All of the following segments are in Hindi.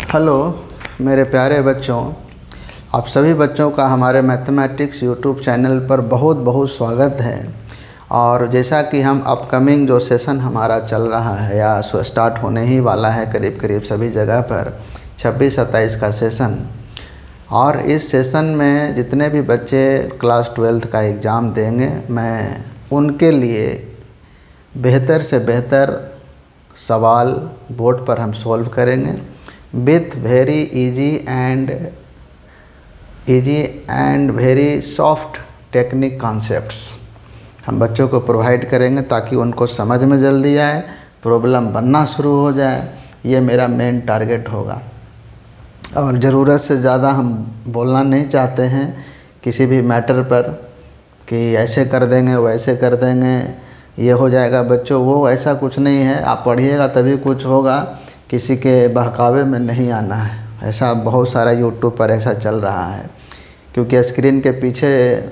हेलो मेरे प्यारे बच्चों, आप सभी बच्चों का हमारे मैथमेटिक्स यूट्यूब चैनल पर बहुत बहुत स्वागत है। और जैसा कि हम अपकमिंग जो सेशन हमारा चल रहा है या स्टार्ट होने ही वाला है करीब करीब सभी जगह पर 26-27 का सेशन, और इस सेशन में जितने भी बच्चे क्लास 12th का एग्ज़ाम देंगे मैं उनके लिए बेहतर से बेहतर सवाल बोर्ड पर हम सॉल्व करेंगे with very easy and very soft technique concepts हम बच्चों को प्रोवाइड करेंगे ताकि उनको समझ में जल्दी आए, प्रॉब्लम बनना शुरू हो जाए। ये मेरा मेन टारगेट होगा। और ज़रूरत से ज़्यादा हम बोलना नहीं चाहते हैं किसी भी मैटर पर कि ऐसे कर देंगे वैसे कर देंगे, ये हो जाएगा बच्चों, वो ऐसा कुछ नहीं है। आप पढ़िएगा तभी कुछ होगा, किसी के बहकावे में नहीं आना है। ऐसा बहुत सारा यूट्यूब पर ऐसा चल रहा है, क्योंकि स्क्रीन के पीछे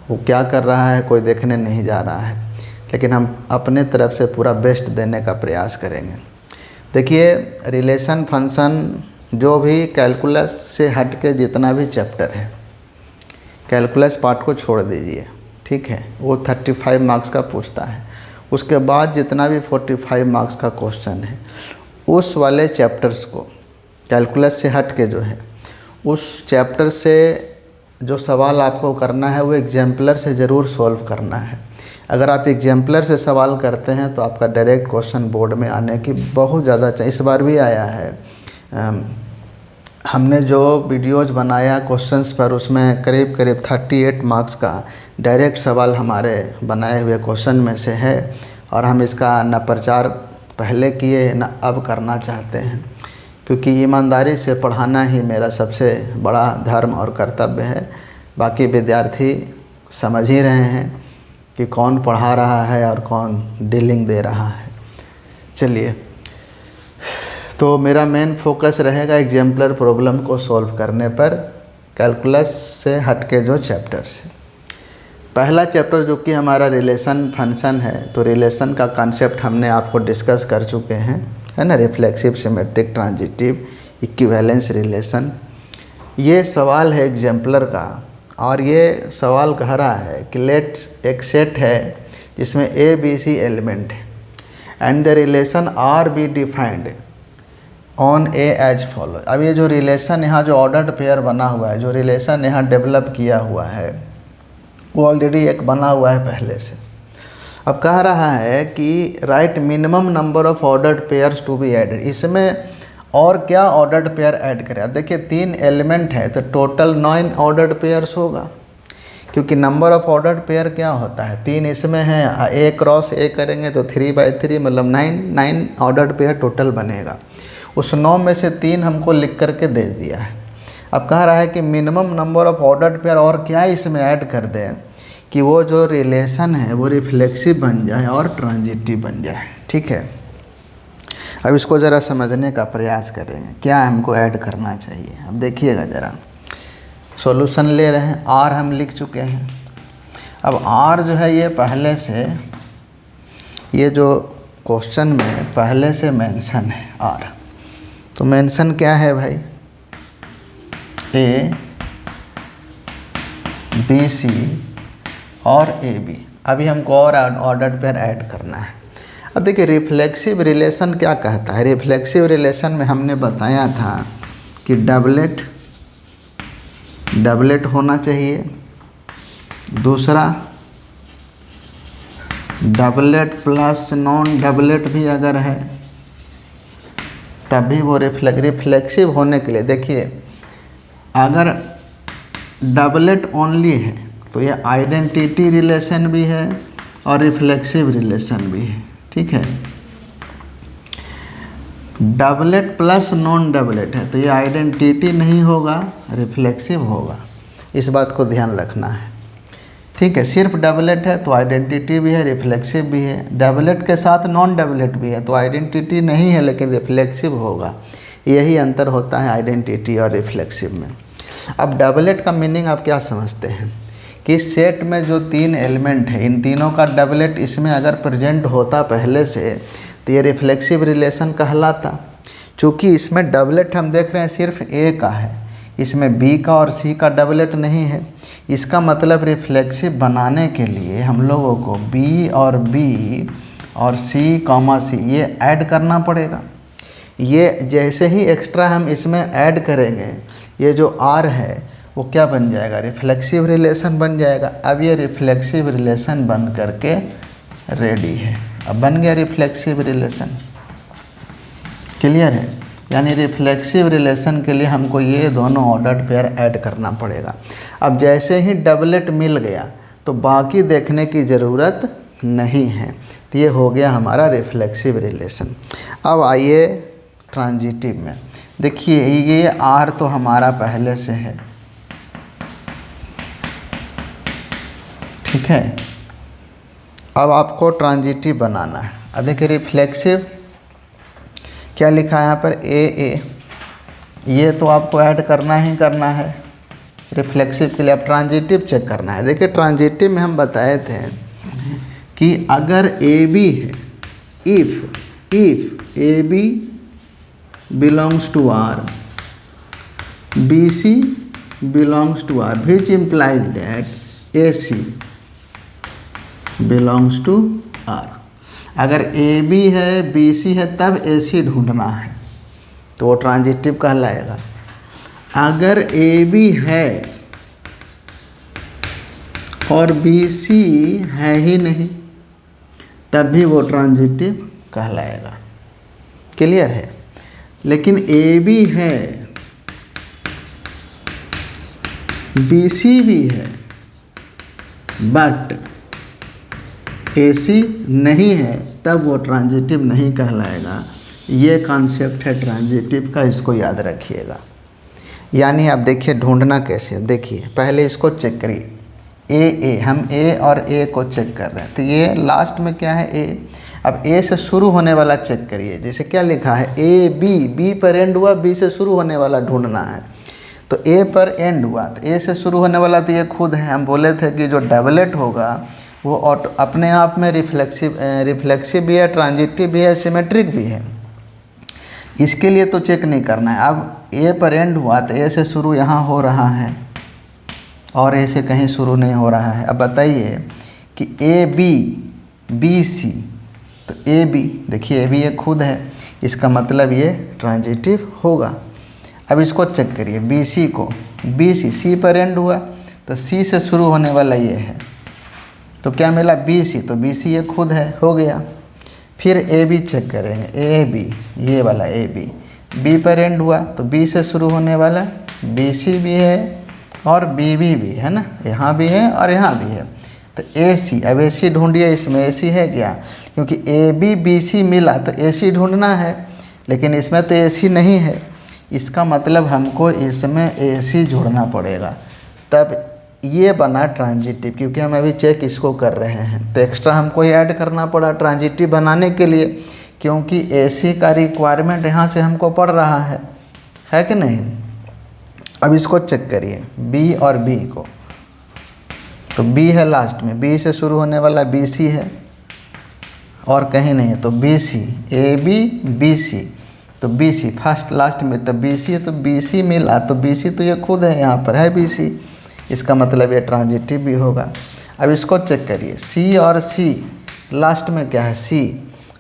वो क्या कर रहा है कोई देखने नहीं जा रहा है, लेकिन हम अपने तरफ से पूरा बेस्ट देने का प्रयास करेंगे। देखिए, रिलेशन फंक्शन जो भी कैलकुलस से हट के जितना भी चैप्टर है, कैलकुलस पार्ट को छोड़ दीजिए, ठीक है, वो 35 मार्क्स का पूछता है। उसके बाद जितना भी 45 मार्क्स का क्वेश्चन है, उस वाले चैप्टर्स को कैलकुलस से हट के जो है उस चैप्टर से जो सवाल आपको करना है वो एग्जाम्पलर से ज़रूर सॉल्व करना है। अगर आप एग्जाम्पलर से सवाल करते हैं तो आपका डायरेक्ट क्वेश्चन बोर्ड में आने की बहुत ज़्यादा इस बार भी आया है। हमने जो वीडियोज़ बनाया क्वेश्चंस पर, उसमें करीब करीब 38 मार्क्स का डायरेक्ट सवाल हमारे बनाए हुए क्वेश्चन में से है। और हम इसका न प्रचार पहले किए न अब करना चाहते हैं, क्योंकि ईमानदारी से पढ़ाना ही मेरा सबसे बड़ा धर्म और कर्तव्य है। बाकी विद्यार्थी समझ ही रहे हैं कि कौन पढ़ा रहा है और कौन डीलिंग दे रहा है। चलिए, तो मेरा मेन फोकस रहेगा एग्जाम्पलर प्रॉब्लम को सॉल्व करने पर कैलकुलस से हटके जो चैप्टर्स है। पहला चैप्टर जो कि हमारा रिलेशन फंक्शन है, तो रिलेशन का कॉन्सेप्ट हमने आपको डिस्कस कर चुके हैं, है ना, reflexive, symmetric, transitive, equivalence relation. ये सवाल है एग्जाम्पलर का, और ये सवाल कह रहा है कि लेट एक सेट है जिसमें ABC एलिमेंट है and the relation R be defined on A as follow. अब ये जो रिलेशन यहाँ जो ऑर्डर्ड पेयर बना हुआ है, जो रिलेशन यहाँ डेवलप किया हुआ है, वो ऑलरेडी एक बना हुआ है पहले से। अब कह रहा है कि right minimum number of ordered pairs to be added. इसमें और क्या ऑर्डर्ड पेयर ऐड करें। अब देखिए, 3 एलिमेंट है तो टोटल 9 ऑर्डर्ड पेयर्स होगा, क्योंकि नंबर ऑफ ऑर्डर्ड पेयर क्या होता है, 3 इसमें है, A क्रॉस A करेंगे तो 3/3 मतलब 9 ऑर्डर्ड पेयर टोटल बनेगा। उस 9 में से 3 हमको लिख करके दे दिया है। अब कह रहा है कि minimum number of ordered pair और क्या इसमें ऐड कर दें कि वो जो रिलेशन है वो रिफ्लेक्सिव बन जाए और ट्रांजिटिव बन जाए, ठीक है। अब इसको ज़रा समझने का प्रयास करेंगे, क्या हमको ऐड करना चाहिए। अब देखिएगा ज़रा, सॉल्यूशन ले रहे हैं, R हम लिख चुके हैं। अब R जो है ये पहले से, ये जो क्वेश्चन में पहले से मेंशन है R, तो मेंशन क्या है भाई, A B C और AB। अभी हमको और ऑर्डर्ड पेयर ऐड करना है। अब देखिए, रिफ्लेक्सिव रिलेशन क्या कहता है। रिफ्लेक्सिव रिलेशन में हमने बताया था कि डबलेट होना चाहिए, दूसरा डबलेट प्लस नॉन डबलेट भी अगर है तभी वो रिफ्लेक्सिव होने के लिए। देखिए, अगर डबलेट ओनली है तो ये आइडेंटिटी रिलेशन भी है और रिफ्लेक्सिव रिलेशन भी है, ठीक है। डबलेट प्लस नॉन डबलेट है तो ये आइडेंटिटी नहीं होगा, रिफ्लेक्सिव होगा। इस बात को ध्यान रखना है, ठीक है। सिर्फ डबलेट है तो आइडेंटिटी भी है, रिफ्लेक्सिव भी है। डबलेट के साथ नॉन डबलेट भी है तो आइडेंटिटी नहीं है लेकिन रिफ्लेक्सिव होगा। यही अंतर होता है आइडेंटिटी और रिफ्लेक्सिव में। अब डबलेट का मीनिंग आप क्या समझते हैं कि सेट में जो 3 एलिमेंट है, इन तीनों का डबलेट इसमें अगर प्रेजेंट होता पहले से तो ये रिफ्लेक्सिव रिलेशन कहलाता। चूँकि इसमें डबलेट हम देख रहे हैं सिर्फ ए का है, इसमें बी का और सी का डबलेट नहीं है। इसका मतलब रिफ्लेक्सिव बनाने के लिए हम लोगों को बी और सी कॉमा सी ये ऐड करना पड़ेगा। ये जैसे ही एक्स्ट्रा हम इसमें ऐड करेंगे, ये जो आर है वो क्या बन जाएगा, रिफ्लेक्सिव रिलेशन बन जाएगा। अब ये रिफ्लेक्सिव रिलेशन बन करके रेडी है। अब बन गया रिफ्लेक्सिव रिलेशन, क्लियर है। यानी रिफ्लेक्सिव रिलेशन के लिए हमको ये दोनों ऑर्डर्ड पेयर ऐड करना पड़ेगा। अब जैसे ही डबलेट मिल गया तो बाकी देखने की ज़रूरत नहीं है। तो ये हो गया हमारा रिफ्लेक्सिव रिलेशन। अब आइए ट्रांजिटिव में। देखिए ये आर तो हमारा पहले से है, ठीक है। अब आपको ट्रांजिटिव बनाना है। अब देखिए रिफ्लेक्सिव क्या लिखा है यहाँ पर, ए ये तो आपको ऐड करना ही करना है रिफ्लेक्सिव के लिए। अब ट्रांजिटिव चेक करना है। देखिए ट्रांजिटिव में हम बताए थे कि अगर ए बी है, if A B belongs to R, B C belongs to R, which implies that A C belongs to R. अगर ए बी है बी सी है तब ए सी ढूंढना है तो वो ट्रांजिटिव कहलाएगा। अगर ए बी है और बी सी है ही नहीं तब भी वो ट्रांजिटिव कहलाएगा, क्लियर है। लेकिन ए बी है बी सी भी है बट ए सी नहीं है तब वो ट्रांजिटिव नहीं कहलाएगा। ये कॉन्सेप्ट है ट्रांजिटिव का, इसको याद रखिएगा। यानी आप देखिए ढूंढना कैसे, देखिए पहले इसको चेक करिए। ए हम ए और ए को चेक कर रहे हैं, तो ये लास्ट में क्या है, ए। अब ए से शुरू होने वाला चेक करिए, जैसे क्या लिखा है ए बी पर एंड हुआ, बी से शुरू होने वाला ढूंढना है। तो ए पर एंड हुआ तो ए से शुरू होने वाला तो ये खुद है। हम बोले थे कि जो डबलेट होगा वो अपने आप में रिफ्लेक्सिव भी है, ट्रांजिटिव भी है, सिमेट्रिक भी है। इसके लिए तो चेक नहीं करना है। अब ए पर एंड हुआ तो ए से शुरू यहाँ हो रहा है और ए से कहीं शुरू नहीं हो रहा है। अब बताइए कि ए बी सी, तो ए बी, देखिए ए बी ये खुद है, इसका मतलब ये ट्रांजिटिव होगा। अब इसको चेक करिए बी सी को, बी सी पर एंड हुआ तो सी से शुरू होने वाला ये है, तो क्या मिला बी सी, तो बी सी ये खुद है, हो गया। फिर ए बी चेक करेंगे, ए बी ये वाला ए बी, बी पर एंड हुआ तो बी से शुरू होने वाला बी सी भी है और बी बी भी है ना, यहाँ भी है और यहाँ भी है। तो ए सी, अब ए सी ढूंढिए, इसमें ए सी है क्या, क्योंकि ए बी सी मिला तो ए सी ढूंढना है, लेकिन इसमें तो ए सी नहीं है। इसका मतलब हमको इसमें ए सी जोड़ना पड़ेगा, तब ये बना ट्रांजिटिव, क्योंकि हम अभी चेक इसको कर रहे हैं। तो एक्स्ट्रा हमको ये ऐड करना पड़ा ट्रांजिटिव बनाने के लिए, क्योंकि ए सी का रिक्वायरमेंट यहाँ से हमको पड़ रहा है कि नहीं। अब इसको चेक करिए बी और बी को, तो बी है लास्ट में, बी से शुरू होने वाला बी सी है और कहीं नहीं है, तो B C, A B C, तो बी सी फर्स्ट लास्ट में, तो बी सी, तो बी सी मिला तो बी सी तो ये खुद है, यहाँ पर है बी सी, इसका मतलब ये ट्रांजिटिव भी होगा। अब इसको चेक करिए सी और सी, लास्ट में क्या है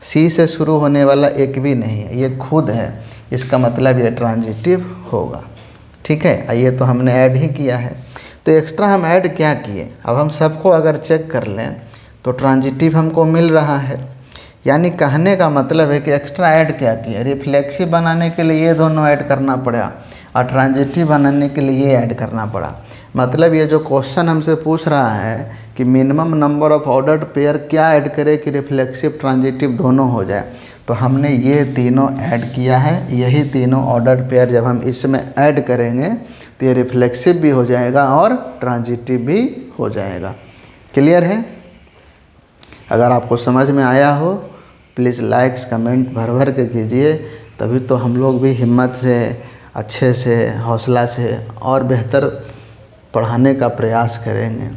सी से शुरू होने वाला एक भी नहीं है, ये खुद है, इसका मतलब ये ट्रांजिटिव होगा, ठीक है। ये तो हमने ऐड ही किया है। तो एक्स्ट्रा हम ऐड क्या किए, अब हम सबको अगर चेक कर लें तो ट्रांजिटिव हमको मिल रहा है। यानी कहने का मतलब है कि एक्स्ट्रा ऐड क्या किया, रिफ्लेक्सिव बनाने के लिए ये दोनों ऐड करना पड़ा और ट्रांजिटिव बनाने के लिए ये ऐड करना पड़ा। मतलब ये जो क्वेश्चन हमसे पूछ रहा है कि minimum number of ordered pair क्या ऐड करे कि रिफ्लेक्सिव ट्रांजिटिव दोनों हो जाए, तो हमने ये तीनों ऐड किया है। यही तीनों ऑर्डर्ड पेयर जब हम इसमें ऐड करेंगे तो ये रिफ्लेक्सिव भी हो जाएगा और ट्रांजिटिव भी हो जाएगा। क्लियर है। अगर आपको समझ में आया हो प्लीज़ लाइक्स कमेंट भर भर के कीजिए, तभी तो हम लोग भी हिम्मत से, अच्छे से, हौसला से और बेहतर पढ़ाने का प्रयास करेंगे,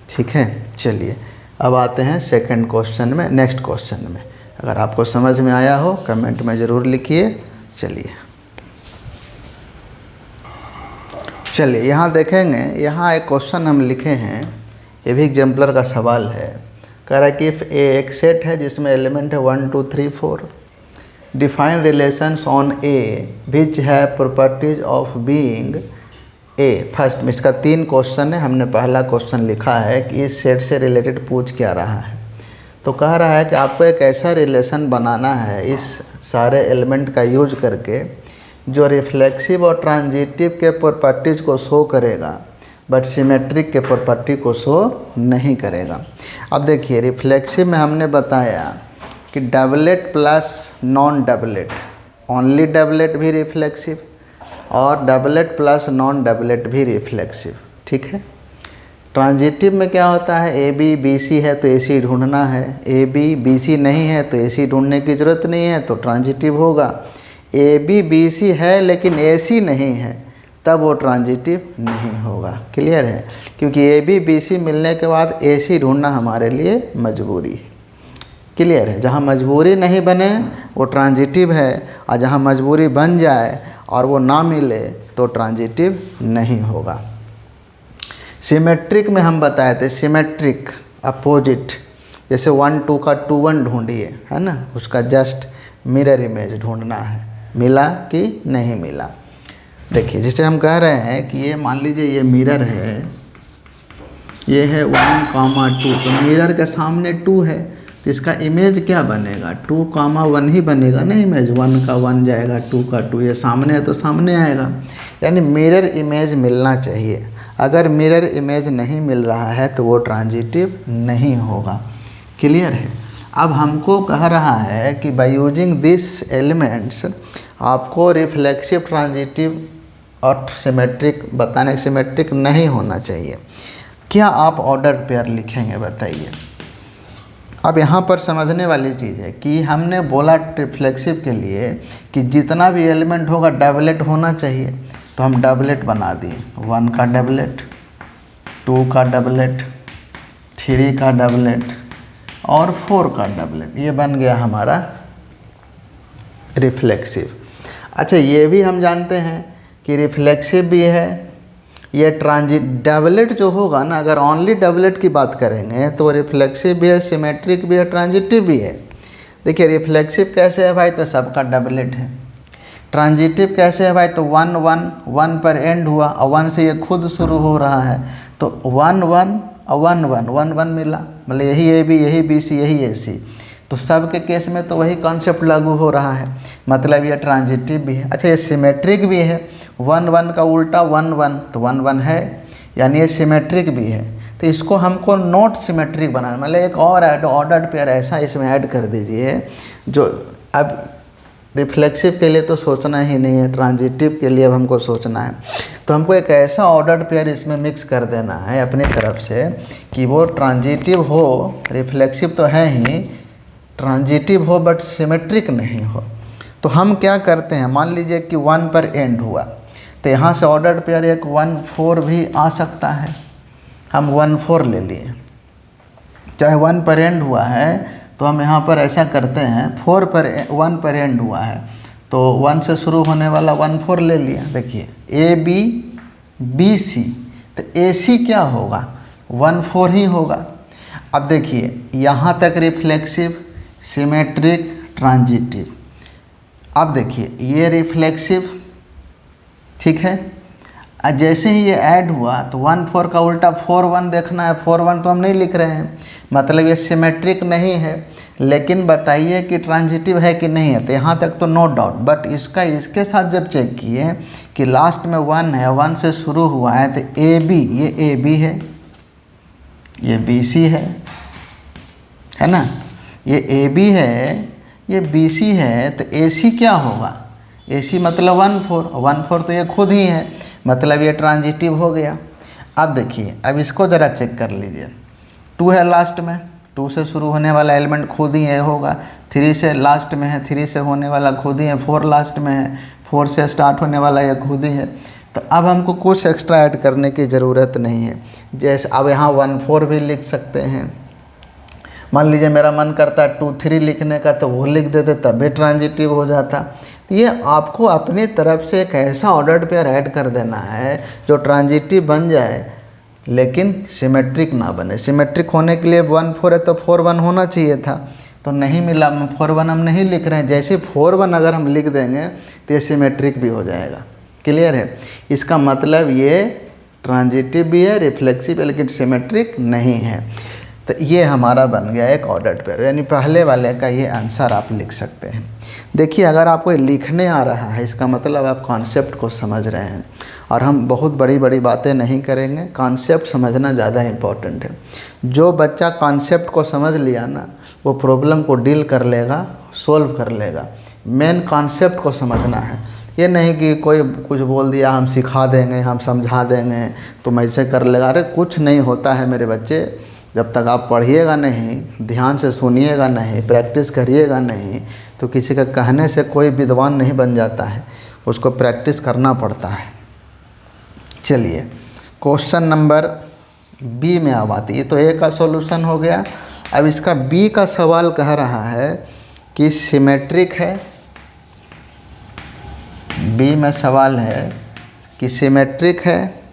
ठीक है। चलिए अब आते हैं सेकंड क्वेश्चन में, नेक्स्ट क्वेश्चन में। अगर आपको समझ में आया हो कमेंट में ज़रूर लिखिए। चलिए यहाँ देखेंगे, यहाँ एक क्वेश्चन हम लिखे हैं, ये भी एग्जाम्पलर का सवाल है। कह रहा है कि इफ़ ए एक सेट है जिसमें एलिमेंट है 1 2 3 4, डिफाइन रिलेशंस ऑन ए विच है properties of being a. First में इसका 3 क्वेश्चन है। हमने पहला क्वेश्चन लिखा है कि इस सेट से रिलेटेड पूछ क्या रहा है। तो कह रहा है कि आपको एक ऐसा रिलेशन बनाना है इस सारे एलिमेंट का यूज करके जो रिफ्लेक्सिव और ट्रांजिटिव के प्रॉपर्टीज़ को शो करेगा बट सिमेट्रिक के प्रॉपर्टी को शो नहीं करेगा। अब देखिए, रिफ्लेक्सिव में हमने बताया कि doublet plus non doublet, only doublet भी रिफ्लेक्सिव और डबलेट प्लस नॉन डबलेट भी रिफ्लेक्सिव, ठीक है। ट्रांजिटिव में क्या होता है, ए बी बी सी है तो ए सी ढूंढना है, ए बी बी सी नहीं है तो ए सी ढूंढने की ज़रूरत नहीं है, तो ट्रांजिटिव होगा। ए बी बी सी है लेकिन ए सी नहीं है, तब वो ट्रांजिटिव नहीं होगा। क्लियर है, क्योंकि ए बी बी सी मिलने के बाद ए सी ढूंढना हमारे लिए मजबूरी है। क्लियर है, जहाँ मजबूरी नहीं बने वो ट्रांजिटिव है, और जहाँ मजबूरी बन जाए और वो ना मिले तो ट्रांजिटिव नहीं होगा। सिमेट्रिक में हम बताए थे, सिमेट्रिक अपोजिट, जैसे 1 2 का 2 1 ढूंढिए, है ना, उसका जस्ट मिरर इमेज ढूंढना है, मिला कि नहीं मिला। देखिए, जिसे हम कह रहे हैं कि ये मान लीजिए ये मिरर है, ये है 1 2, तो मिरर के सामने 2 है तो इसका इमेज क्या बनेगा, 2 1 ही बनेगा ना इमेज। 1 का 1 जाएगा, 2 का 2, ये सामने है तो सामने आएगा, यानी मिरर इमेज मिलना चाहिए। अगर मिरर इमेज नहीं मिल रहा है तो वो ट्रांजिटिव नहीं होगा। क्लियर है। अब हमको कह रहा है कि बाय यूजिंग दिस एलिमेंट्स आपको रिफ्लेक्सिव, ट्रांजिटिव और सिमेट्रिक बताने, सिमेट्रिक नहीं होना चाहिए। क्या आप ऑर्डर्ड पेयर लिखेंगे बताइए। अब यहाँ पर समझने वाली चीज़ है कि हमने बोला रिफ्लेक्सिव के लिए कि जितना भी एलिमेंट होगा डबलेट होना चाहिए, तो हम डबलेट बना दिए। 1 का डबलेट, 2 का डबलेट, 3 का डबलेट और 4 का डबलेट, ये बन गया हमारा रिफ्लेक्सिव। अच्छा, ये भी हम जानते हैं कि रिफ्लेक्सिव भी है, ये ट्रांजिट डबलेट जो होगा ना, अगर ओनली डबलेट की बात करेंगे तो रिफ्लेक्सिव भी है, सिमेट्रिक भी है, ट्रांजिटिव भी है। देखिए, रिफ्लेक्सिव कैसे है भाई, तो सबका डबलेट है। ट्रांजिटिव कैसे है भाई, तो 1 1 1 पर एंड हुआ और 1 से ये खुद शुरू हो रहा है, तो 1 1 और 1 1 1 1 मिला, मतलब यही ए बी, यही बी सी, यही ए सी। तो सब के केस में तो वही कॉन्सेप्ट लागू हो रहा है, मतलब ये ट्रांजिटिव भी है। अच्छा, ये सिमेट्रिक भी है, 1 1 का उल्टा 1 1, तो 1 1 है, यानी ये सिमेट्रिक भी है। तो इसको हमको नॉट सिमेट्रिक बनाना, मतलब एक और ऑर्डर्ड पेयर ऐसा इसमें ऐड कर दीजिए जो, अब रिफ्लेक्सिव के लिए तो सोचना ही नहीं है, ट्रांजिटिव के लिए अब हमको सोचना है। तो हमको एक ऐसा ऑर्डर्ड पेयर इसमें मिक्स कर देना है अपनी तरफ से कि वो ट्रांजिटिव हो, रिफ्लेक्सिव तो है ही, ट्रांजिटिव हो बट सिमेट्रिक नहीं हो। तो हम क्या करते हैं, मान लीजिए कि 1 पर एंड हुआ, तो यहाँ से ऑर्डर्ड पेयर एक 1 4 भी आ सकता है। हम 1 4 ले लिए, चाहे 1 पर एंड हुआ है तो हम यहाँ पर ऐसा करते हैं, 1 पर एंड हुआ है तो 1 से शुरू होने वाला 1 4 ले लिया। देखिए, ए बी बी सी, तो ए सी क्या होगा, 1 4 ही होगा। अब देखिए, यहाँ तक रिफ्लेक्सिव, सिमेट्रिक, ट्रांजिटिव। अब देखिए, ये रिफ्लेक्सिव, ठीक है। जैसे ही ये ऐड हुआ तो 1 4 का उल्टा 4 1 देखना है, 4 1 तो हम नहीं लिख रहे हैं, मतलब ये सिमेट्रिक नहीं है। लेकिन बताइए कि ट्रांजिटिव है कि नहीं है, तो यहाँ तक तो नो डाउट, बट इसके साथ जब चेक किए कि लास्ट में 1 है, 1 से शुरू हुआ है, तो ए बी, ये ए बी है, ये बी सी है ना, ये ए बी है, ये बी सी है, तो ए सी क्या होगा, ए सी मतलब 1 4 तो ये खुद ही है, मतलब ये ट्रांजिटिव हो गया। अब देखिए, अब इसको ज़रा चेक कर लीजिए, 2 है लास्ट में, 2 से शुरू होने वाला एलिमेंट खुद ही है होगा, 3 से लास्ट में है, 3 से होने वाला खुद ही है, 4 लास्ट में है, 4 से स्टार्ट होने वाला ये खुद ही है। तो अब हमको कुछ एक्स्ट्रा ऐड करने की ज़रूरत नहीं है। जैसे अब यहाँ 1 4 भी लिख सकते हैं, मान लीजिए मेरा मन करता है 2 3 लिखने का, तो वो लिख देते, तब भी ट्रांजिटिव हो जाता। तो ये आपको अपनी तरफ से एक ऐसा ऑर्डर्ड पेयर ऐड कर देना है जो ट्रांजिटिव बन जाए लेकिन सिमेट्रिक ना बने। सिमेट्रिक होने के लिए 1 4 है तो 4 1 होना चाहिए था, तो नहीं मिला, 4 1 हम नहीं लिख रहे हैं। जैसे 4 1 अगर हम लिख देंगे तो ये सिमेट्रिक भी हो जाएगा। क्लियर है? इसका मतलब ये ट्रांजिटिव भी है, रिफ्लेक्सिव है, लेकिन सिमेट्रिक नहीं है। तो ये हमारा बन गया एक ऑर्डर्ड पेयर, यानी पहले वाले का ये आंसर आप लिख सकते हैं। देखिए, अगर आपको लिखने आ रहा है इसका मतलब आप कॉन्सेप्ट को समझ रहे हैं, और हम बहुत बड़ी बड़ी बातें नहीं करेंगे, कॉन्सेप्ट समझना ज़्यादा इम्पोर्टेंट है। जो बच्चा कॉन्सेप्ट को समझ लिया ना, वो प्रॉब्लम को डील कर लेगा, सोल्व कर लेगा। मेन कॉन्सेप्ट को समझना है, ये नहीं कि कोई कुछ बोल दिया हम सिखा देंगे, हम समझा देंगे तुम ऐसे कर लेगा। अरे कुछ नहीं होता है मेरे बच्चे, जब तक आप पढ़िएगा नहीं, ध्यान से सुनिएगा नहीं, प्रैक्टिस करिएगा नहीं, तो किसी का कहने से कोई विद्वान नहीं बन जाता है, उसको प्रैक्टिस करना पड़ता है। चलिए, क्वेश्चन नंबर बी में अब आती है। तो ए का सॉल्यूशन हो गया। अब इसका बी का सवाल कह रहा है कि सिमेट्रिक है। बी में सवाल है कि सिमेट्रिक है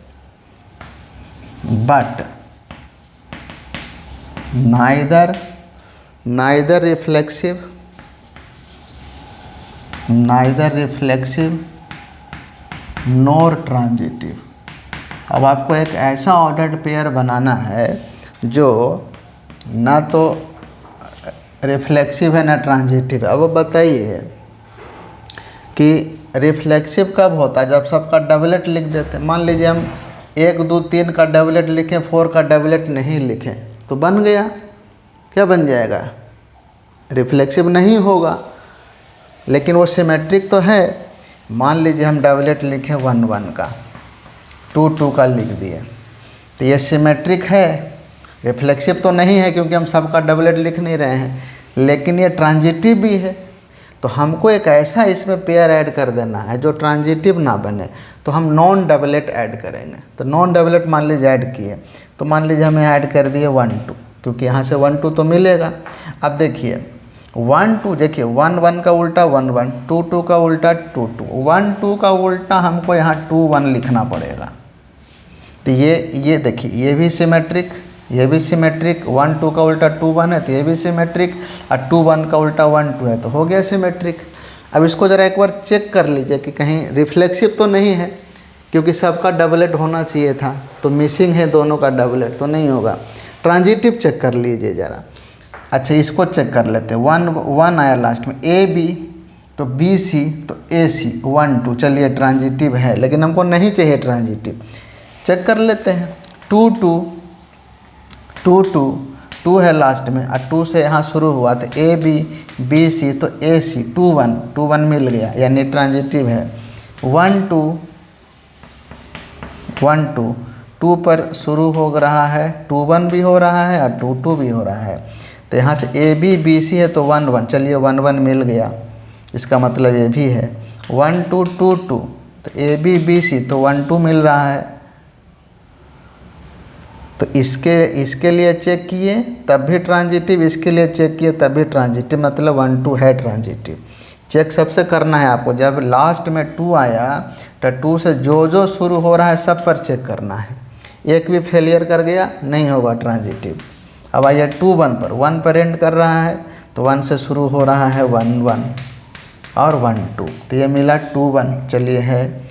but neither reflexive nor transitive. अब आपको एक ऐसा ऑर्डर्ड पेयर बनाना है जो ना तो रिफ्लेक्सिव है ना ट्रांजिटिव है। अब बताइए कि रिफ्लेक्सिव कब होता है? जब सबका डबलेट लिख देते हैं। मान लीजिए हम 1 2 3 का डबलेट लिखें, 4 का डबलेट नहीं लिखें, तो बन गया, क्या बन जाएगा? रिफ्लेक्सिव नहीं होगा, लेकिन वो सिमेट्रिक तो है। मान लीजिए हम डबलेट लिखें 1 1 का, 2 2 का लिख दिए, तो ये सिमेट्रिक है, रिफ्लेक्सिव तो नहीं है क्योंकि हम सबका डबलेट लिख नहीं रहे हैं, लेकिन ये ट्रांजिटिव भी है। तो हमको एक ऐसा इसमें पेयर ऐड कर देना है जो ट्रांजिटिव ना बने, तो हम नॉन डबलेट ऐड करेंगे। तो नॉन डबलेट मान लीजिए ऐड किए, तो मान लीजिए हमें ऐड कर दिए 1 2, क्योंकि यहाँ से 1 2 तो मिलेगा। अब देखिए 1 2, देखिए 1 1 का उल्टा 1 1, 2 2 का उल्टा 2 2, 1 2 का उल्टा हमको यहाँ 2 1 लिखना पड़ेगा। तो ये देखिए, ये भी सिमेट्रिक, ये भी सिमेट्रिक। 1 2 का उल्टा 2 1 है तो ये भी सिमेट्रिक, और 2 1 का उल्टा 1 2 है तो हो गया सिमेट्रिक। अब इसको ज़रा एक बार चेक कर लीजिए कि कहीं रिफ्लेक्सिव तो नहीं है, क्योंकि सबका डबलेट होना चाहिए था, तो मिसिंग है दोनों का डबलेट, तो नहीं होगा। ट्रांजिटिव चेक कर लीजिए ज़रा। अच्छा, इसको चेक कर लेते हैं। 1 1 आया लास्ट में, ए बी तो बी सी तो ए सी, 1 2, चलिए ट्रांजिटिव है, लेकिन हमको नहीं चाहिए ट्रांजिटिव। चेक कर लेते हैं। 2 2 2 2 2 है लास्ट में, और 2 से यहाँ शुरू हुआ तो ए बी बी सी तो ए सी, 2 1 मिल गया, यानी ट्रांजिटिव है। 1 2 1 2 2 पर शुरू हो रहा है, 2 1 भी हो रहा है और 2 2 भी हो रहा है। तो यहाँ से ए बी बी सी है तो 1 1, चलिए 1 1 मिल गया, इसका मतलब ये भी है। 1 2 2 2 तो ए बी बी सी तो 1 2 मिल रहा है। तो इसके लिए चेक किए तब भी ट्रांजिटिव, इसके लिए चेक किए तब भी ट्रांजिटिव, मतलब 1 2 है ट्रांजिटिव। चेक सबसे करना है आपको। जब लास्ट में 2 आया तो 2 से जो शुरू हो रहा है सब पर चेक करना है। एक भी फेलियर कर गया नहीं होगा ट्रांजिटिव। अब आइए 2 1 पर, 1 पर एंड कर रहा है तो 1 से शुरू हो रहा है 1 1 और 1 2, तो ये मिला 2 1, चलिए है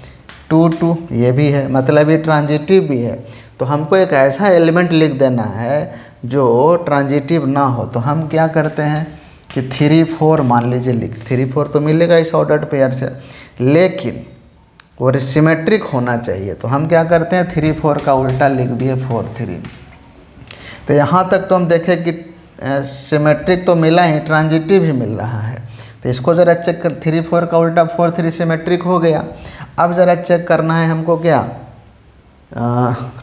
2 2, ये भी है, मतलब ये ट्रांजिटिव भी है। तो हमको एक ऐसा एलिमेंट लिख देना है जो ट्रांजिटिव ना हो। तो हम क्या करते हैं कि 3 4 मान लीजिए लिख, 3 4 तो मिलेगा इस ऑर्डर्ड पेयर से, लेकिन वो सिमेट्रिक होना चाहिए। तो हम क्या करते हैं, 3 4 का उल्टा लिख दिए 4 3। तो यहाँ तक तो हम देखें कि सिमेट्रिक तो मिला ही, ट्रांजिटिव ही मिल रहा है। तो इसको ज़रा चेक कर, 3 4 का उल्टा 4 3 सिमेट्रिक हो गया। अब ज़रा चेक करना है हमको क्या,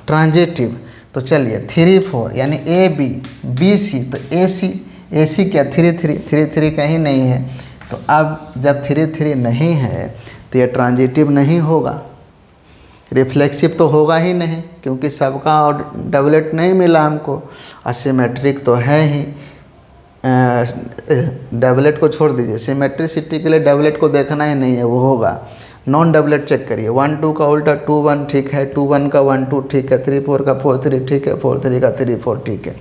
ट्रांजिटिव। तो चलिए 3 4 यानी ए बी बी सी तो ए सी क्या 3 3 कहीं नहीं है। तो अब जब 3 3 नहीं है तो ये ट्रांजिटिव नहीं होगा, रिफ्लेक्सिव तो होगा ही नहीं, क्योंकि सबका डबलेट नहीं मिला हमको, असिमेट्रिक तो है ही। डबलेट को छोड़ दीजिए, सिमेट्रिसिटी के लिए डबलेट को देखना ही नहीं है, वो होगा। नॉन डबलेट चेक करिए, 1 2 का उल्टा 2 1 ठीक है, 2 1 का 1 2 ठीक है, 3 4 का 4 3 ठीक है, 4 3 का 3 4 ठीक है।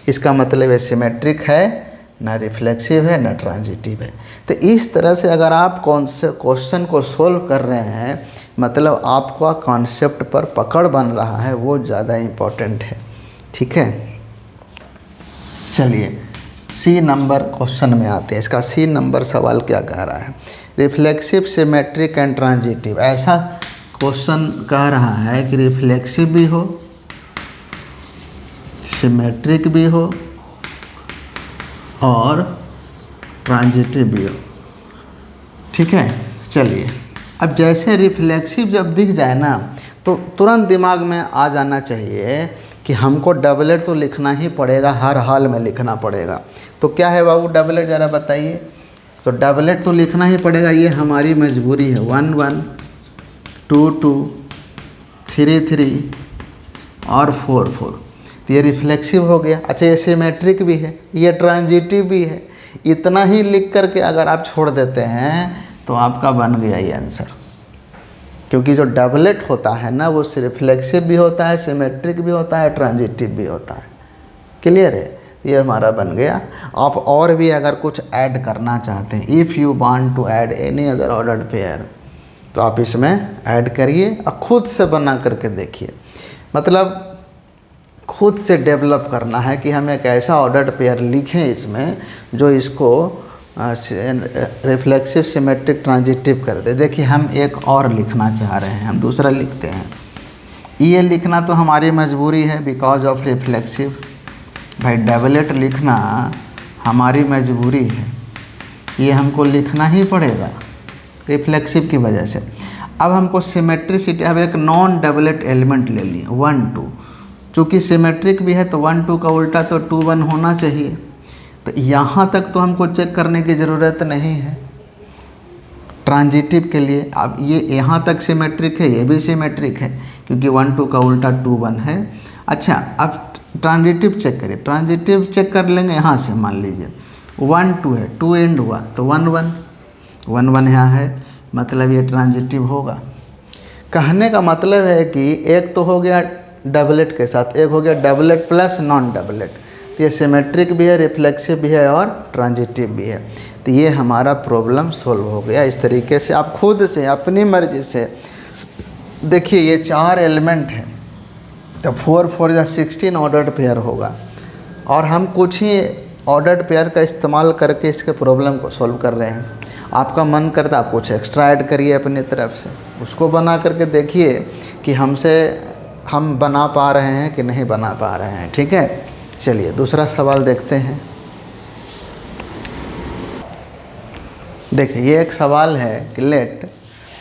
इसका मतलब ये सिमेट्रिक है, ना रिफ्लेक्सिव है, ना ट्रांजिटिव है। तो इस तरह से अगर आप कौन से क्वेश्चन को सोल्व कर रहे हैं, मतलब आपका कॉन्सेप्ट पर पकड़ बन रहा है, वो ज़्यादा इम्पोर्टेंट है। ठीक है, चलिए सी नंबर क्वेश्चन में आते हैं। इसका सी नंबर सवाल क्या कह रहा है, रिफ्लेक्सिव, सिमेट्रिक एंड ट्रांजिटिव। ऐसा क्वेश्चन कह रहा है कि रिफ्लेक्सिव भी हो, सिमेट्रिक भी हो और ट्रांजिटिव भी हो। ठीक है, चलिए अब जैसे रिफ्लेक्सिव जब दिख जाए ना, तो तुरंत दिमाग में आ जाना चाहिए कि हमको डबलेट तो लिखना ही पड़ेगा, हर हाल में लिखना पड़ेगा। तो क्या है बाबू डबलेट, ज़रा बताइए। तो डबलेट तो लिखना ही पड़ेगा, ये हमारी मजबूरी है। 1 1 2 2 3 3 और 4 4। तो ये रिफ्लेक्सिव हो गया। अच्छा, ये सिमेट्रिक भी है, ये ट्रांजिटिव भी है। इतना ही लिख करके अगर आप छोड़ देते हैं तो आपका बन गया ये आंसर। क्योंकि जो डबलेट होता है ना, वो रिफ्लेक्सिव भी होता है, सिमेट्रिक भी होता है, ट्रांजिटिव भी होता है। क्लियर है, ये हमारा बन गया। आप और भी अगर कुछ ऐड करना चाहते हैं, if you want to add any other ordered pair, तो आप इसमें ऐड करिए और खुद से बना करके देखिए। मतलब खुद से डेवलप करना है कि हम एक ऐसा ऑर्डर्ड पेयर लिखें इसमें जो इसको रिफ्लेक्सिव, सिमेट्रिक, ट्रांजिटिव कर दे। देखिए हम एक और लिखना चाह रहे हैं, हम दूसरा लिखते हैं। ये लिखना तो हमारी मजबूरी है बिकॉज ऑफ रिफ्लेक्सिव। भाई डबलेट लिखना हमारी मजबूरी है, ये हमको लिखना ही पड़ेगा रिफ्लेक्सिव की वजह से। अब हमको सिमेट्रिसिटी, अब एक नॉन डबलेट एलिमेंट ले लिए 1 2। चूँकि सिमेट्रिक भी है तो 1 2 का उल्टा तो 2 1 होना चाहिए। तो यहाँ तक तो हमको चेक करने की ज़रूरत नहीं है ट्रांजिटिव के लिए। अब ये यहाँ तक सिमेट्रिक है, ये भी सिमेट्रिक है क्योंकि 1 2 का उल्टा 2 1 है। अच्छा, अब ट्रांजिटिव चेक करिए। ट्रांजिटिव चेक कर लेंगे यहाँ से, मान लीजिए 1 2 है, 2 एंड हुआ तो 1 1 1 1 यहाँ है, मतलब ये ट्रांजिटिव होगा। कहने का मतलब है कि एक तो हो गया डबलेट के साथ, एक हो गया डबलेट प्लस नॉन डबलेट। तो ये सिमेट्रिक भी है, रिफ्लेक्सिव भी है और ट्रांजिटिव भी है। तो ये हमारा प्रॉब्लम सॉल्व हो गया। इस तरीके से आप खुद से अपनी मर्ज़ी से देखिए, ये 4 एलिमेंट हैं तो 4 4 या 16 ऑर्डर्ड पेयर होगा। और हम कुछ ही ऑर्डर्ड पेयर का इस्तेमाल करके इसके प्रॉब्लम को सॉल्व कर रहे हैं। आपका मन करता आप कुछ एक्स्ट्रा ऐड करिए अपनी तरफ से, उसको बना करके देखिए कि हम बना पा रहे हैं कि नहीं बना पा रहे हैं। ठीक है, चलिए दूसरा सवाल देखते हैं। देखिए ये एक सवाल है कि let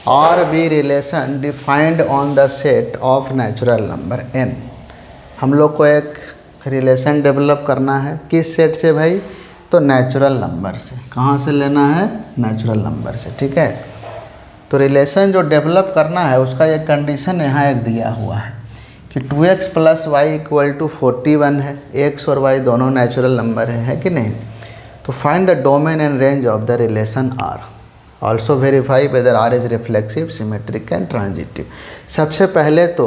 R be relation defined on the set of natural number n। हम लोग को एक रिलेशन डेवलप करना है, किस सेट से भाई, तो नेचुरल नंबर से। कहाँ से लेना है, नेचुरल नंबर से। ठीक है, तो रिलेशन जो डेवलप करना है उसका एक कंडीशन यहाँ एक दिया हुआ है कि 2x + y = 41 है। x और y दोनों नेचुरल नंबर है कि नहीं। तो find the domain and range of the relation r। Also verify whether r is reflexive, symmetric and transitive. सबसे पहले तो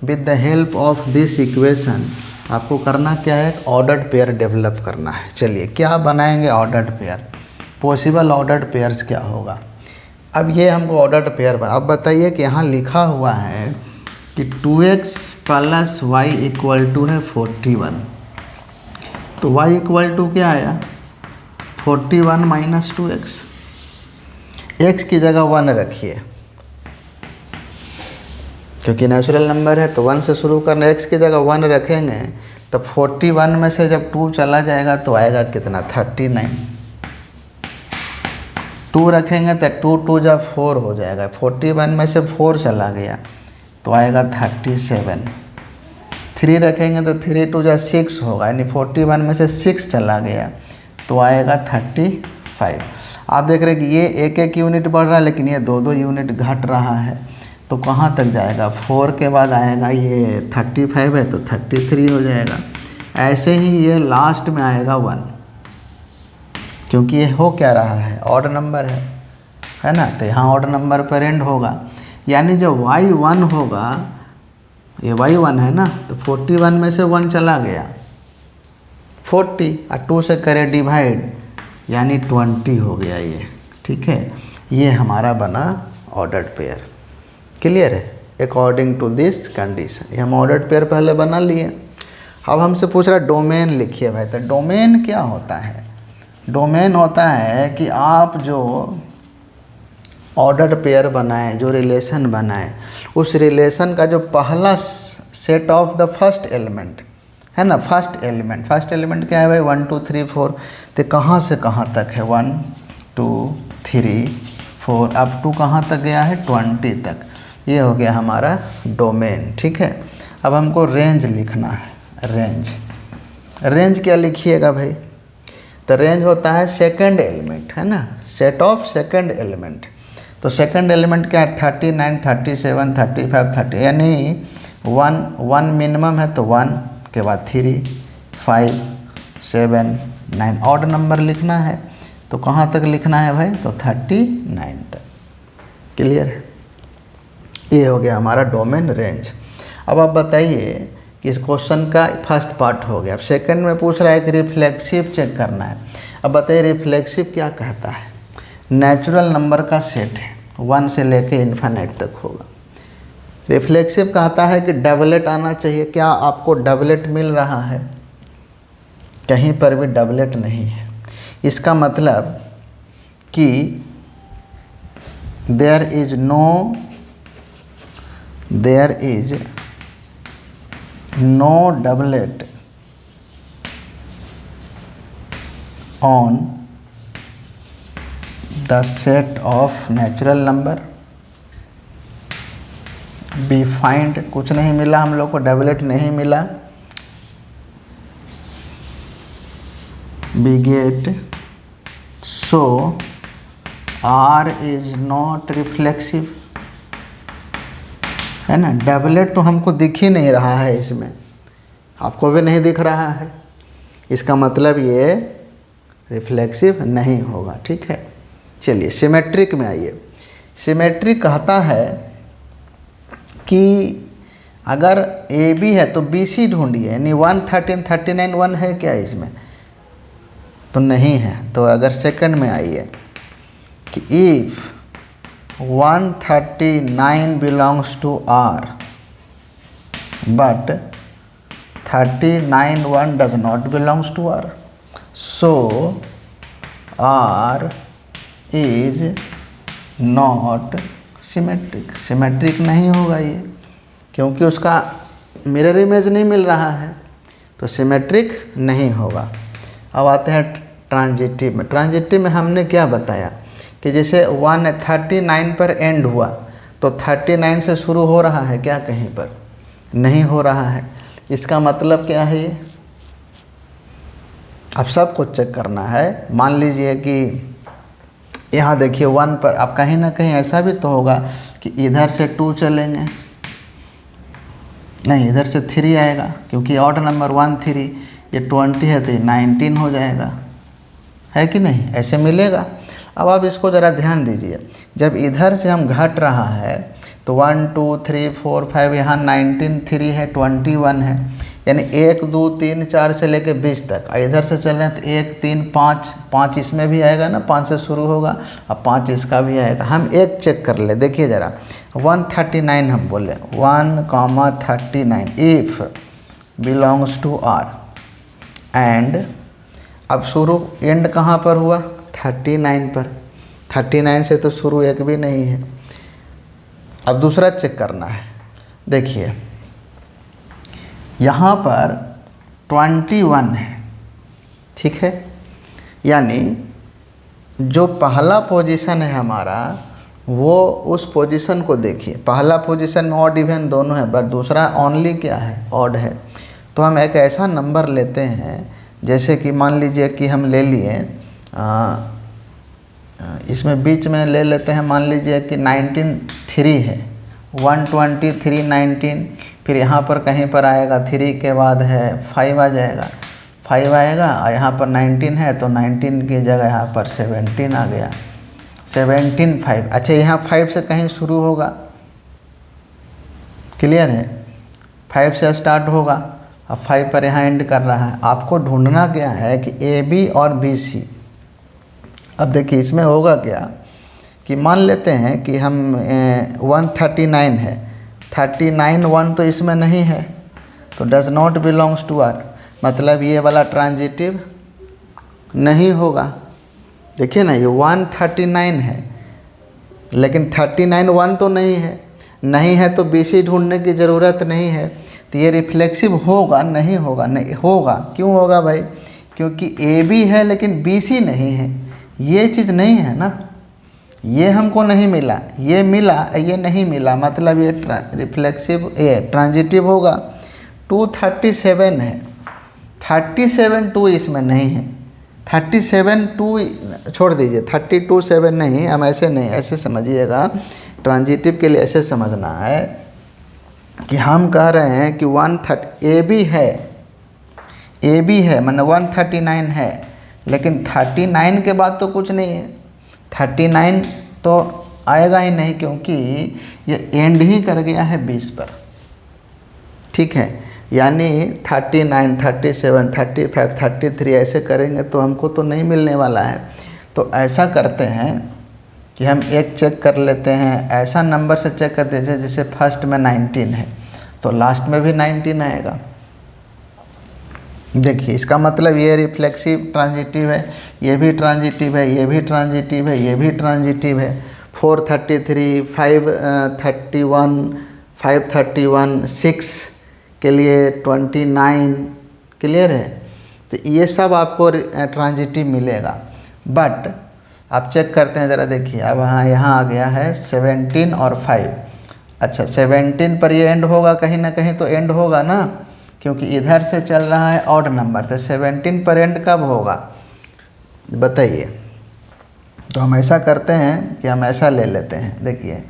with the help of this equation आपको करना क्या है, ऑर्डर्ड पेयर डेवलप करना है। चलिए क्या बनाएंगे ordered pair, possible ordered pairs क्या होगा। अब ये हमको ऑर्डर्ड पेयर बना। अब बताइए कि यहाँ लिखा हुआ है कि 2x + y = है 41। तो y = क्या आया, 41 - 2x। x की जगह 1 रखिए क्योंकि नेचुरल नंबर है तो 1 से शुरू करना। x की जगह 1 रखेंगे तो 41 में से जब 2 चला जाएगा तो आएगा कितना, 39। 2 रखेंगे तो 2 2 जब 4 हो जाएगा। 41 में से 4 चला गया तो आएगा 37। 3 रखेंगे तो 3 2 जब 6 होगा, यानी 41 में से 6 चला गया तो आएगा 35। आप देख रहे हैं कि ये एक एक यूनिट बढ़ रहा है लेकिन ये 2 यूनिट घट रहा है। तो कहाँ तक जाएगा, 4 के बाद आएगा ये 35 है तो 33 हो जाएगा। ऐसे ही ये लास्ट में आएगा 1। क्योंकि ये हो क्या रहा है, ऑड नंबर है ना, तो यहाँ ऑड नंबर पर एंड होगा। यानी जब y1 होगा, ये y1 है ना, तो 41 में से 1 चला गया 40 और 2 से करे डिवाइड, यानी 20 हो गया ये। ठीक है, ये हमारा बना ऑर्डर्ड पेयर। क्लियर है, अकॉर्डिंग टू दिस कंडीशन। ये हम ऑर्डर्ड पेयर पहले बना लिए। अब हमसे पूछ रहा है डोमेन लिखिए भाई। तो डोमेन क्या होता है? डोमेन होता है कि आप जो ऑर्डर्ड पेयर बनाएं, जो रिलेशन बनाएं, उस रिलेशन का जो पहला set of the first element है ना, फर्स्ट एलिमेंट क्या है भाई? 1 2 3 4। तो कहाँ से कहाँ तक है? 1 2 3 4, अब 2 कहाँ तक गया है? 20 तक। ये हो गया हमारा डोमेन। ठीक है, अब हमको रेंज लिखना है। रेंज क्या लिखिएगा भाई? तो रेंज होता है सेकंड एलिमेंट, है ना, सेट ऑफ सेकंड एलिमेंट। तो सेकंड एलिमेंट क्या है? 39 37 35 30, यानी 1 मिनिमम है, तो 1 के बाद 3 5 7 9 ऑड नंबर लिखना है। तो कहाँ तक लिखना है भाई? तो 39 तक। क्लियर है, ये हो गया हमारा डोमेन रेंज। अब आप बताइए कि इस क्वेश्चन का फर्स्ट पार्ट हो गया। अब सेकंड में पूछ रहा है कि रिफ्लेक्सिव चेक करना है। अब बताइए रिफ्लेक्सिव क्या कहता है? नेचुरल नंबर का सेट है, 1 से लेके इन्फिनिट तक होगा। रिफ्लेक्सिव कहता है कि डबलेट आना चाहिए। क्या आपको डबलेट मिल रहा है? कहीं पर भी डबलेट नहीं है। इसका मतलब कि there is no doublet on the set of natural number. We find, कुछ नहीं मिला हम लोग को, डबलेट नहीं मिला। We get so R is not reflexive, है ना। डबलेट तो हमको दिख ही नहीं रहा है इसमें, आपको भी नहीं दिख रहा है। इसका मतलब ये रिफ्लेक्सिव नहीं होगा। ठीक है, चलिए सिमेट्रिक में आइए। सिमेट्रिक कहता है कि अगर ए बी है तो बी सी ढूंढिए, यानी 1 13 39 1 है क्या इसमें? तो नहीं है। तो अगर सेकंड में आइए कि if 139 belongs to R but 39 1 does not belongs to R, so R is not symmetric। Symmetric नहीं होगा ये, क्योंकि उसका मिरर इमेज नहीं मिल रहा है, तो सिमेट्रिक नहीं होगा। अब आते हैं ट्रांजिटिव में। ट्रांजिटिव में हमने क्या बताया कि जैसे 139 पर एंड हुआ, तो 39 से शुरू हो रहा है क्या? कहीं पर नहीं हो रहा है। इसका मतलब क्या है ये? अब सब कुछ चेक करना है। मान लीजिए कि यहाँ देखिए 1 पर, अब कहीं ना कहीं ऐसा भी तो होगा कि इधर से 2 चलेंगे, नहीं इधर से 3 आएगा, क्योंकि ऑड नंबर 1 3, ये 20 है तो 19 हो जाएगा, है कि नहीं? ऐसे मिलेगा। अब आप इसको ज़रा ध्यान दीजिए, जब इधर से हम घट रहा है तो 1 2 3 4 5, यहाँ 19 3 है, 21 है, यानी 1 2 3 4 से लेके 20 तक। इधर से चल रहे हैं तो 1 3 5 इसमें भी आएगा ना, 5 से शुरू होगा, अब 5 इसका भी आएगा। हम एक चेक कर ले, देखिए ज़रा 139 हम बोले 1,39 if belongs to R, and अब शुरू एंड कहाँ पर हुआ? 39 पर। 39 से तो शुरू एक भी नहीं है। अब दूसरा चेक करना है। देखिए यहाँ पर 21 है, ठीक है, यानी जो पहला पोजीशन है हमारा, वो उस पोजीशन को देखिए। पहला पोजीशन में ऑड इवन दोनों है, बट दूसरा ओनली क्या है? ऑड है। तो हम एक ऐसा नंबर लेते हैं, जैसे कि मान लीजिए कि हम ले लिए इसमें बीच में ले लेते हैं, मान लीजिए कि 19 3 है, 123 19, फिर यहाँ पर कहीं पर आएगा 3 के बाद है 5 आ जाएगा, 5 आएगा और यहाँ पर 19 है तो 19 की जगह यहाँ पर 17 आ गया। 17 5। अच्छा यहाँ 5 से कहीं शुरू होगा, क्लियर है, 5 से स्टार्ट होगा, अब 5 पर यहाँ एंड कर रहा है। आपको ढूंढना क्या है कि ए बी और बी सी। अब देखिए इसमें होगा क्या कि मान लेते हैं कि हम 139 है, 39 1 तो इसमें नहीं है तो does not belongs to R, मतलब ये वाला ट्रांजिटिव नहीं होगा। देखिए ना ये 139 है लेकिन 39 1 तो नहीं है, नहीं है तो बी सी ढूंढने की ज़रूरत नहीं है। तो ये रिफ्लेक्सिव होगा नहीं होगा? नहीं होगा। क्यों होगा भाई? क्योंकि ए बी है लेकिन बी सी नहीं है, ये चीज़ नहीं है ना, ये हमको नहीं मिला, ये मिला, ये नहीं मिला, मतलब ये रिफ्लेक्सिव ये ट्रांजिटिव होगा। 237 है, 37 2 इसमें नहीं है, 37 2 छोड़ दीजिए, 32 7 नहीं, हम ऐसे नहीं, ऐसे समझिएगा, ट्रांजिटिव के लिए ऐसे समझना है कि हम कह रहे हैं कि 130 ए बी है, ए बी है मतलब 139 है, लेकिन 39 के बाद तो कुछ नहीं है, 39 तो आएगा ही नहीं क्योंकि ये एंड ही कर गया है 20 पर, ठीक है। यानी 39 37 35 33 ऐसे करेंगे तो हमको तो नहीं मिलने वाला है। तो ऐसा करते हैं कि हम एक चेक कर लेते हैं, ऐसा नंबर से चेक कर दीजिए जैसे फर्स्ट में 19 है तो लास्ट में भी 19 आएगा। देखिए इसका मतलब ये रिफ्लेक्सिव ट्रांजिटिव है, ये भी ट्रांजिटिव है, ये भी ट्रांजिटिव है, ये भी ट्रांजिटिव है। 433 531 531 6 के लिए 29, क्लियर है। तो ये सब आपको ट्रांजिटिव मिलेगा। बट आप चेक करते हैं ज़रा, देखिए अब यहाँ आ गया है 17 और 5। अच्छा 17 पर ये एंड होगा, कहीं ना कहीं तो एंड होगा ना, क्योंकि इधर से चल रहा है ऑड नंबर, तो 17 पर एंड कब होगा बताइए। तो हम ऐसा करते हैं कि हम ऐसा ले लेते हैं, देखिए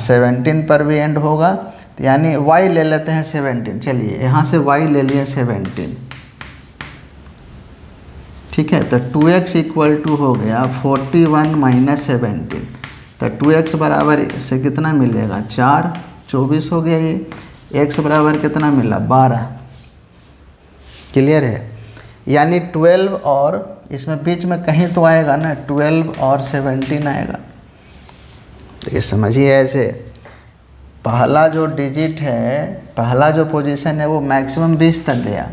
17 पर भी एंड होगा, तो यानी y ले लेते हैं 17। चलिए यहाँ से y ले लिए 17, ठीक है। तो 2x इक्वल टू हो गया 41 माइनस 17, तो 2x बराबर से कितना मिलेगा 4, 24 हो गया। ये x बराबर कितना मिला 12, क्लियर है। यानी 12 और इसमें बीच में कहीं तो आएगा ना, 12 और 17 आएगा। तो ये समझिए ऐसे, पहला जो डिजिट है, पहला जो पोजीशन है वो मैक्सिमम 20 तक गया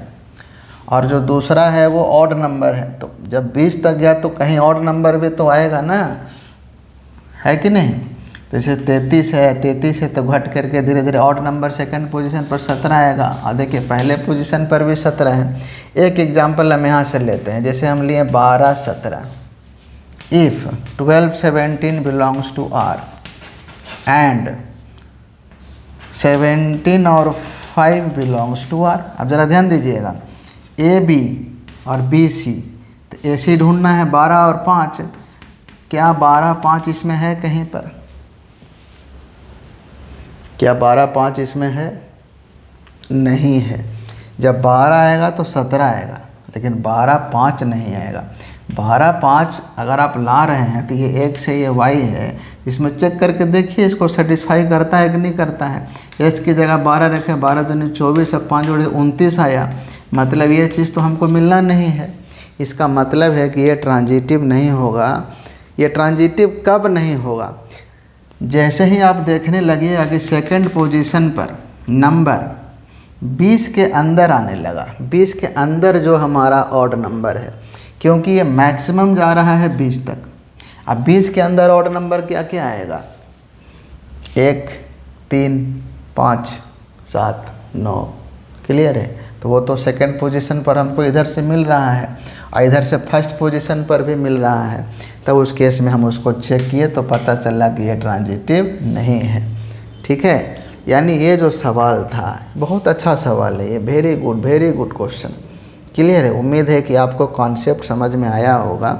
और जो दूसरा है वो ऑड नंबर है। तो जब 20 तक गया तो कहीं ऑड नंबर भी तो आएगा ना, है कि नहीं। जैसे 33 है, 33 है तो घट करके धीरे धीरे ऑड नंबर सेकंड पोजीशन पर 17 आएगा, और देखिए पहले पोजीशन पर भी 17 है। एक एग्जांपल हम यहाँ से लेते हैं, जैसे हम लिए 12 17। If 12 17 belongs to R and 17 और 5 बिलोंग्स टू आर। अब ज़रा ध्यान दीजिएगा, ए बी और बी सी, तो ए सी ढूंढना है 12 और 5। क्या 12 5 इसमें है कहीं पर? क्या 12 5 इसमें है? नहीं है। जब 12 आएगा तो 17 आएगा, लेकिन 12 5 नहीं आएगा। 12 5 अगर आप ला रहे हैं तो ये x है, ये y है, इसमें चेक करके देखिए इसको सेटिस्फाई करता है कि नहीं करता है। x की जगह 12 रखें, 12 दूनी 24, अब 5 जोड़े 29 आया, मतलब ये चीज़ तो हमको मिलना नहीं है। इसका मतलब है कि ये ट्रांजिटिव नहीं होगा। ये ट्रांजिटिव कब नहीं होगा? जैसे ही आप देखने लगिएगा कि सेकंड पोजीशन पर नंबर 20 के अंदर आने लगा, 20 के अंदर जो हमारा ऑड नंबर है, क्योंकि ये मैक्सिमम जा रहा है 20 तक। अब 20 के अंदर ऑड नंबर क्या क्या आएगा? 1 3 5 7 9, क्लियर है। तो वो तो सेकंड पोजीशन पर हमको इधर से मिल रहा है और इधर से फर्स्ट पोजीशन पर भी मिल रहा है। तब उस केस में हम उसको चेक किए तो पता चला कि ये ट्रांजिटिव नहीं है, ठीक है। यानी ये जो सवाल था बहुत अच्छा सवाल है, ये वेरी गुड क्वेश्चन, क्लियर है। उम्मीद है कि आपको कॉन्सेप्ट समझ में आया होगा।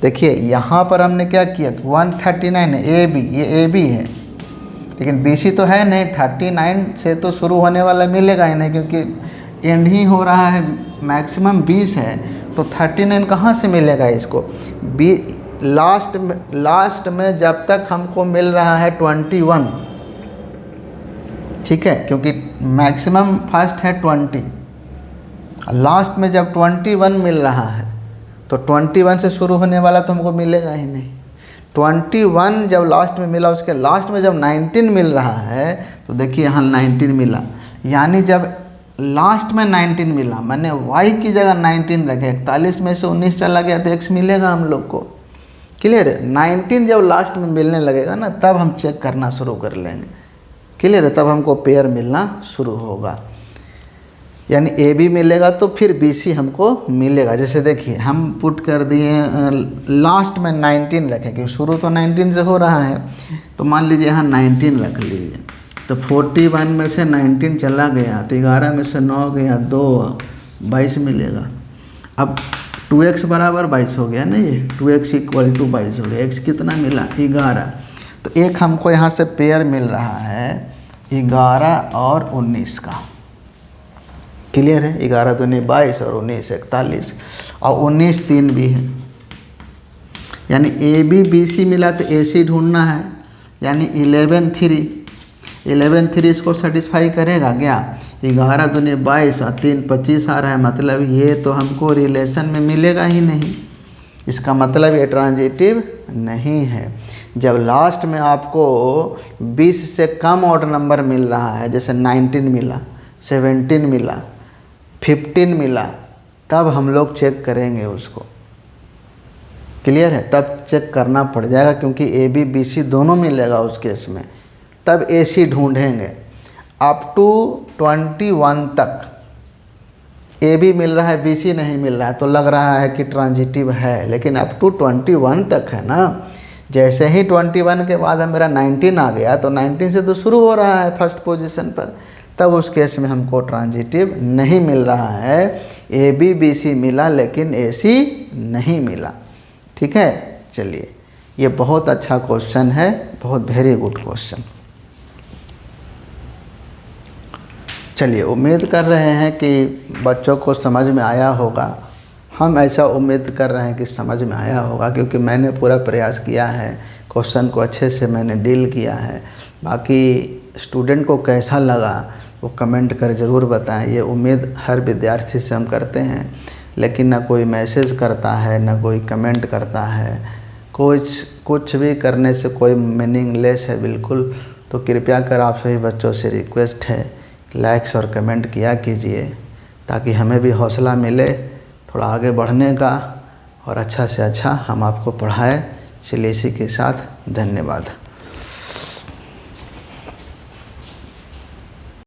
देखिए यहाँ पर हमने क्या किया, 139 है, ए बी, ये ए बी है, लेकिन बी सी तो है नहीं, 39 से तो शुरू होने वाला मिलेगा ही नहीं, क्योंकि एंड ही हो रहा है, मैक्सिमम 20 है, तो 39 कहाँ से मिलेगा इसको? लास्ट में जब तक हमको मिल रहा है 21, ठीक है, क्योंकि मैक्सिमम फर्स्ट है 20, लास्ट में जब 21 मिल रहा है तो 21 से शुरू होने वाला तो हमको मिलेगा ही नहीं। 21 जब लास्ट में मिला, उसके लास्ट में जब 19 मिल रहा है तो देखिए यहाँ 19 मिला, यानी जब लास्ट में 19 मिला मैंने y की जगह 19 रखे, 41 में से 19 चला गया तो x मिलेगा हम लोग को। क्लियर है? 19 जब लास्ट में मिलने लगेगा ना तब हम चेक करना शुरू कर लेंगे। क्लियर है? तब हमको पेयर मिलना शुरू होगा, यानी ए बी मिलेगा तो फिर बी सी हमको मिलेगा। जैसे देखिए हम पुट कर दिए लास्ट में 19 रखें, क्योंकि शुरू तो 19 से हो रहा है, तो मान लीजिए यहाँ 19 रख लीजिए, तो 41 में से 19 चला गया तो 11 में से 9 गया 2, 22 मिलेगा। अब 2x बराबर 22 हो गया ना, ये 2x इक्वल टू 22 हो गया। x कितना मिला? 11। तो एक हमको यहाँ से पेयर मिल रहा है 11 और 19 का। क्लियर है? 11 दूनी 22 और 19 41, और 19 3 भी है, यानी ए बी बी सी मिला तो ए सी ढूंढना है, यानी 11 3 इसको सेटिस्फाई करेगा क्या? 11 दूनी 22 और 3 25 आ रहा है, मतलब ये तो हमको रिलेशन में मिलेगा ही नहीं, इसका मतलब ये ट्रांजिटिव नहीं है। जब लास्ट में आपको 20 से कम ऑड नंबर मिल रहा है, जैसे 19 मिला, 17 मिला, 15 मिला, तब हम लोग चेक करेंगे उसको। क्लियर है? तब चेक करना पड़ जाएगा, क्योंकि ए बी बी सी दोनों मिलेगा उस केस में, तब ए सी ढूंढेंगे। अप टू 21 तक ए बी मिल रहा है, बी सी नहीं मिल रहा है, तो लग रहा है कि ट्रांजिटिव है, लेकिन अप टू 21 तक है ना। जैसे ही 21 के बाद मेरा 19 आ गया, तो 19 से तो शुरू हो रहा है फर्स्ट पोजीशन पर, तब उस केस में हमको ट्रांजिटिव नहीं मिल रहा है। ए बी बी सी मिला लेकिन ए सी नहीं मिला। ठीक है, चलिए, ये बहुत अच्छा क्वेश्चन है, बहुत वेरी गुड क्वेश्चन। चलिए, उम्मीद कर रहे हैं कि बच्चों को समझ में आया होगा। हम ऐसा उम्मीद कर रहे हैं कि समझ में आया होगा, क्योंकि मैंने पूरा प्रयास किया है, क्वेश्चन को अच्छे से मैंने डील किया है। बाकी स्टूडेंट को कैसा लगा वो कमेंट कर ज़रूर बताएं। ये उम्मीद हर विद्यार्थी से हम करते हैं, लेकिन ना कोई मैसेज करता है, ना कोई कमेंट करता है, कुछ भी करने से कोई मीनिंगलेस है बिल्कुल। तो कृपया कर आप सभी बच्चों से रिक्वेस्ट है, लाइक्स और कमेंट किया कीजिए, ताकि हमें भी हौसला मिले थोड़ा आगे बढ़ने का, और अच्छा से अच्छा हम आपको पढ़ाएं। चलिए, इसी के साथ धन्यवाद।